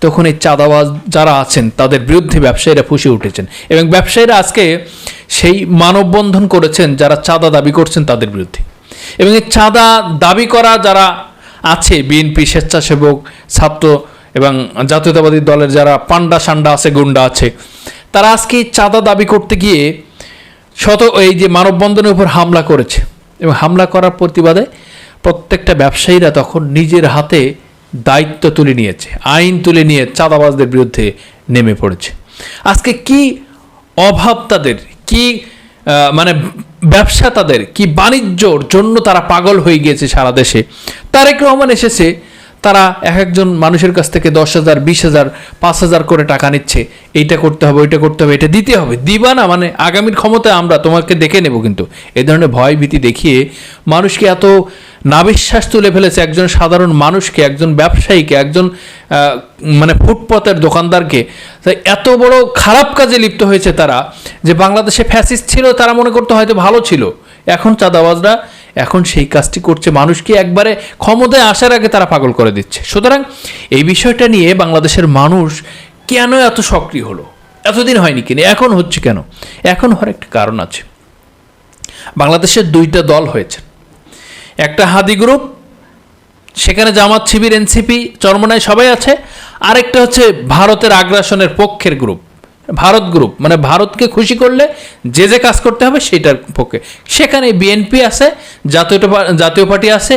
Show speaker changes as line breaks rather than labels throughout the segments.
তখন এই চাঁদাবাজ যারা আছেন তাদের বিরুদ্ধে ব্যবসায়ীরা ফুঁসে উঠেছেন এবং ব্যবসায়ীরা আজকে সেই মানববন্ধন করেছেন যারা চাঁদা দাবি করছেন তাদের বিরুদ্ধে। এবং এই চাঁদা দাবি করা যারা আছে, বিএনপি, স্বেচ্ছাসেবক, ছাত্র এবং জাতীয়তাবাদী দলের যারা পান্ডা সান্ডা আছে, গুন্ডা আছে, তারা আজকে চাঁদা দাবি করতে গিয়ে এই যে মানববন্ধনের উপর হামলা করেছে এবং হামলা করার প্রতিবাদে প্রত্যেকটা ব্যবসায়ীরা তখন নিজের হাতে দায়িত্ব তুলে নিয়েছে, আইন তুলে নিয়ে চাঁদাবাজদের বিরুদ্ধে নেমে পড়েছে। আজকে কি অভাব তাদের, কি মানে ব্যবসা তাদের, কি বাণিজ্যর জন্য তারা পাগল হয়ে গিয়েছে সারা দেশে। তারেক রহমান এসেছে, তারা এক একজন মানুষের কাছ থেকে 10,000, 20,000, 5,000 করে টাকা নিচ্ছে, এইটা করতে হবে, ওইটা করতে হবে, এটা দিতে হবে, দিবা না মানে আগামীর ক্ষমতায় আমরা তোমাকে দেখে নেব। কিন্তু এই ধরনের ভয় ভীতি দেখিয়ে মানুষকে এত নাবিশ্বাস তুলে ফেলেছে, একজন সাধারণ মানুষকে, একজন ব্যবসায়ীকে, একজন মানে ফুটপাতের দোকানদারকে এত বড় খারাপ কাজে লিপ্ত হয়েছে তারা, যে বাংলাদেশে ফ্যাসিস্ট ছিল তারা মনে করতে হয়তো ভালো ছিল, এখন চাঁদাবাজরা এখন সেই কাজটি করছে, মানুষকে একবারে ক্ষমতায় আসার আগে তারা পাগল করে দিচ্ছে। সুতরাং এই বিষয়টা নিয়ে বাংলাদেশের মানুষ কেন এত সক্রিয় হলো? এতদিন হয়নি কেন, এখন হচ্ছে কেন? এখন হওয়ার একটা কারণ আছে। বাংলাদেশের দুইটা দল হয়েছে, একটা হাদি গ্রুপ, সেখানে জামাত, শিবির, এনসিপি, চরমনাই সবাই আছে, আরেকটা হচ্ছে ভারতের আগ্রাসনের পক্ষের গ্রুপ, ভারত গ্রুপ, মানে ভারতকে খুশি করলে যে যে কাজ করতে হবে সেটার পক্ষে। সেখানে বিএনপি আছে, জাতীয় পার্টি আছে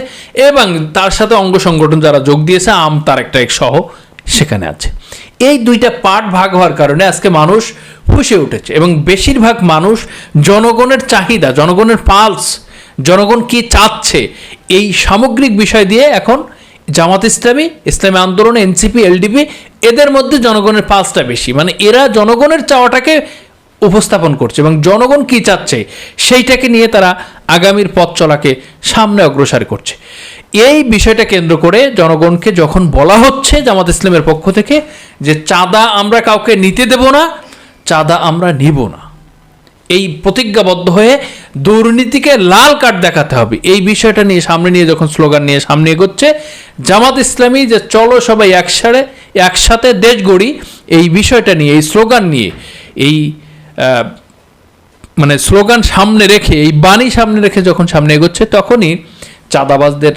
এবং তার সাথে অঙ্গ সংগঠন যারা যোগ দিয়েছে, তার একটা সহ সেখানে আছে। এই দুইটা পার্ট ভাগ হওয়ার কারণে আজকে মানুষ ফুঁসে উঠেছে এবং বেশিরভাগ মানুষ জনগণের চাহিদা, জনগণের পালস, জনগণ কি চাচ্ছে, এই সামগ্রিক বিষয় দিয়ে এখন জামাত ইসলামী, ইসলামী আন্দোলন, এনসিপি, এলডিপি, এদের মধ্যে জনগণের পালসটা বেশি, মানে এরা জনগণের চাওয়াটাকে উপস্থাপন করছে এবং জনগণ কি চাচ্ছে সেইটাকে নিয়ে তারা আগামীর পথ চলাকে সামনে অগ্রসর করছে। এই বিষয়টা কেন্দ্র করে জনগণকে যখন বলা হচ্ছে জামাত ইসলামের পক্ষ থেকে যে চাঁদা আমরা কাউকে নিতে দেব না, চাঁদা আমরা নিব না, এই প্রতিজ্ঞাবদ্ধ হয়ে দুর্নীতিকে লাল কার্ড দেখাতে হবে, এই বিষয়টা নিয়ে সামনে নিয়ে যখন স্লোগান নিয়ে সামনে এগোচ্ছে জামাত ইসলামী, যে চলো সবাই একসাথে দেশ গড়ি, এই বিষয়টা নিয়ে, এই স্লোগান নিয়ে, এই মানে স্লোগান সামনে রেখে, এই বাণী সামনে রেখে যখন সামনে এগোচ্ছে, তখনই চাঁদাবাজদের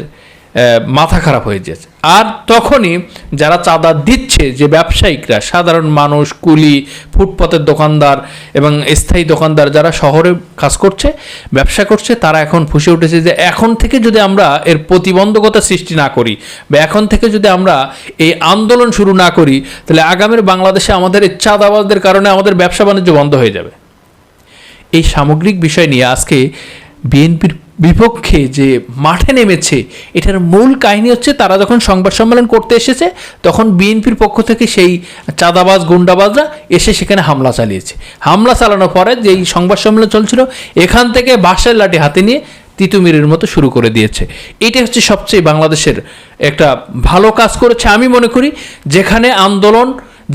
মাথা খারাপ হয়ে যাচ্ছে। আর তখনই যারা চাঁদা দিচ্ছে, যে ব্যবসায়িকরা, সাধারণ মানুষ, কুলি, ফুটপাতের দোকানদার এবং স্থায়ী দোকানদার যারা শহরে কাজ করছে, ব্যবসা করছে, তারা এখন ফুঁসে উঠেছে যে এখন থেকে যদি আমরা এর প্রতিবন্ধকতা সৃষ্টি না করি বা এখন থেকে যদি আমরা এই আন্দোলন শুরু না করি, তাহলে আগামীর বাংলাদেশে আমাদের এই চাঁদাবাজদের কারণে আমাদের ব্যবসা বাণিজ্য বন্ধ হয়ে যাবে। এই সামগ্রিক বিষয় নিয়ে আজকে বিএনপির বিপক্ষে যে মাঠে নেমেছে, এটার মূল কাহিনী হচ্ছে তারা যখন সংবাদ সম্মেলন করতে এসেছে তখন বিএনপির পক্ষ থেকে সেই চাঁদাবাজ, গুন্ডাবাজরা এসে সেখানে হামলা চালিয়েছে। হামলা চালানোর পরে যেই সংবাদ সম্মেলন চলছিল, এখান থেকে বাঁশের লাঠি হাতে নিয়ে তিতুমিরের মতো শুরু করে দিয়েছে। এটা হচ্ছে সবচেয়ে বাংলাদেশের একটা ভালো কাজ করেছে আমি মনে করি। যেখানে আন্দোলন,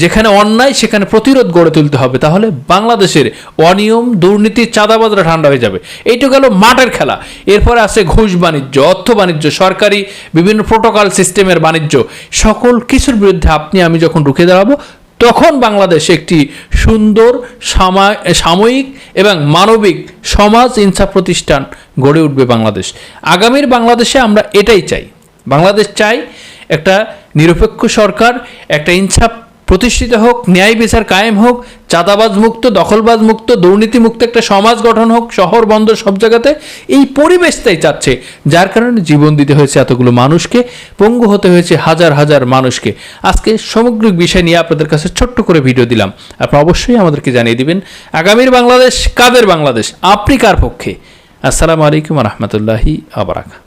যেখানে অন্যায়, সেখানে প্রতিরোধ গড়ে তুলতে হবে, তাহলে বাংলাদেশের অনিয়ম, দুর্নীতি, চাঁদাবাজরা ঠান্ডা হয়ে যাবে। এইটা গেল মাঠের খেলা। এরপরে আছে ঘুষ বাণিজ্য, অর্থ বাণিজ্য, সরকারি বিভিন্ন প্রোটোকল সিস্টেমের বাণিজ্য, সকল কিছুর বিরুদ্ধে আপনি আমি যখন রুখে দাঁড়াবো, তখন বাংলাদেশ একটি সুন্দর সাময়িক এবং মানবিক সমাজ ইনসাফ প্রতিষ্ঠান গড়ে উঠবে বাংলাদেশ। আগামীর বাংলাদেশে আমরা এটাই চাই। বাংলাদেশ চাই একটা নিরপেক্ষ সরকার, একটা ইনসাফ প্রতিষ্ঠিত হোক, ন্যায় বিচার কায়েম হোক, চাঁদাবাজ মুক্ত, দখলবাজ মুক্ত, দুর্নীতি মুক্ত একটা সমাজ গঠন হোক, শহর বন্দর সব জায়গাতে। এই পরিবেশটাই চাচ্ছে, যার কারণে জীবন দিতে হয়েছে এতগুলো মানুষকে, পঙ্গু হতে হয়েছে হাজার হাজার মানুষকে। আজকে সামগ্রিক বিষয় নিয়ে আপনাদের কাছে ছোট্ট করে ভিডিও দিলাম। আপনি অবশ্যই আমাদেরকে জানিয়ে দিবেন আগামীর বাংলাদেশ কাদের বাংলাদেশ, আপনি কার পক্ষে। আসসালামু আলাইকুম ওয়া রাহমাতুল্লাহি ওয়া বারাকাতুহু।